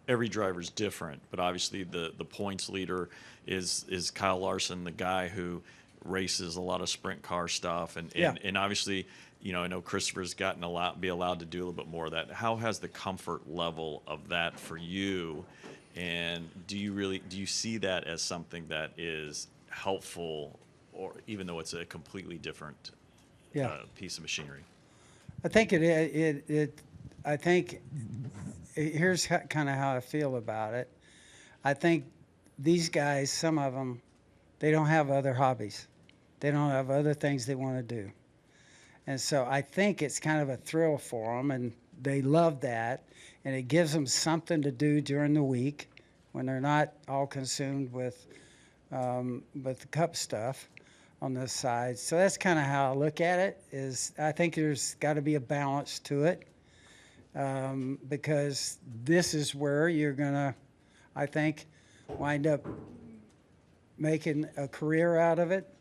every driver's different, but obviously the points leader is Kyle Larson, the guy who races a lot of sprint car stuff, and Yeah. and obviously, I know Christopher's gotten be allowed to do a little bit more of that. How has the comfort level of that for you? And do you see that as something that is helpful, or even though it's a completely different Yeah. piece of machinery? I think I think here's kind of how I feel about it. I think these guys, some of them, they don't have other hobbies. They don't have other things they want to do. And so I think it's kind of a thrill for them, and they love that. And it gives them something to do during the week when they're not all consumed with the cup stuff on the side. So that's kind of how I look at it. Is I think there's got to be a balance to it, because this is where you're gonna, I think, wind up making a career out of it.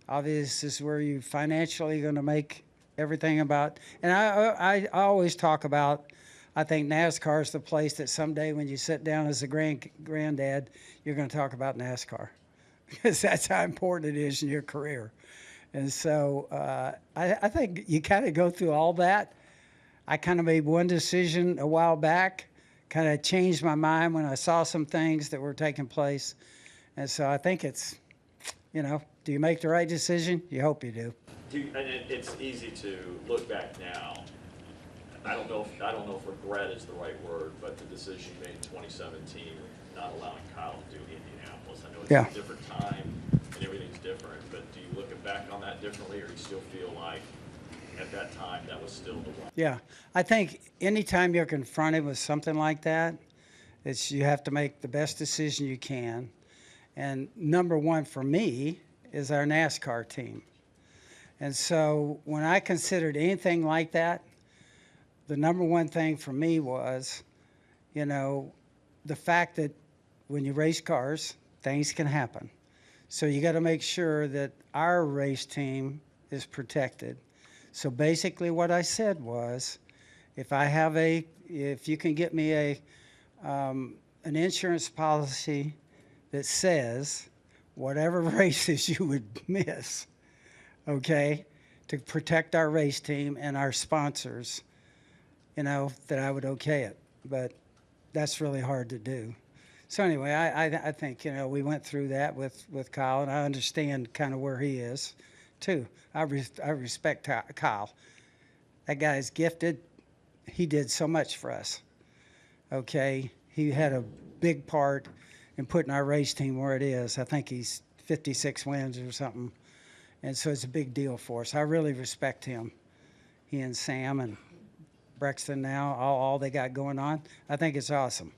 Obviously, this is where you financially going to make everything about. And I always talk about, I think NASCAR is the place that someday when you sit down as a granddad, you're going to talk about NASCAR because that's how important it is in your career. And so I think you kind of go through all that. I kind of made one decision a while back, kind of changed my mind when I saw some things that were taking place. And so I think it's, do you make the right decision? You hope you do. And it's easy to look back now. I don't know if regret is the right word, but the decision you made in 2017, not allowing Kyle to do Indianapolis. I know it's a different time and everything's different, but do you look back on that differently, or do you still feel like at that time that was still the one? Yeah, I think anytime you're confronted with something like that, you have to make the best decision you can. And number one for me is our NASCAR team. And so when I considered anything like that, the number one thing for me was, the fact that when you race cars, things can happen. So you got to make sure that our race team is protected. So basically what I said was, if you can get me an insurance policy that says whatever races you would miss, okay, to protect our race team and our sponsors, that I would okay it. But that's really hard to do. So anyway, I think, we went through that with Kyle, and I understand kind of where he is too. I respect Kyle. That guy is gifted. He did so much for us. Okay, he had a big part in putting our race team where it is. I think he's 56 wins or something. And so it's a big deal for us. I really respect him. He and Sam and Brexton now, all they got going on. I think it's awesome.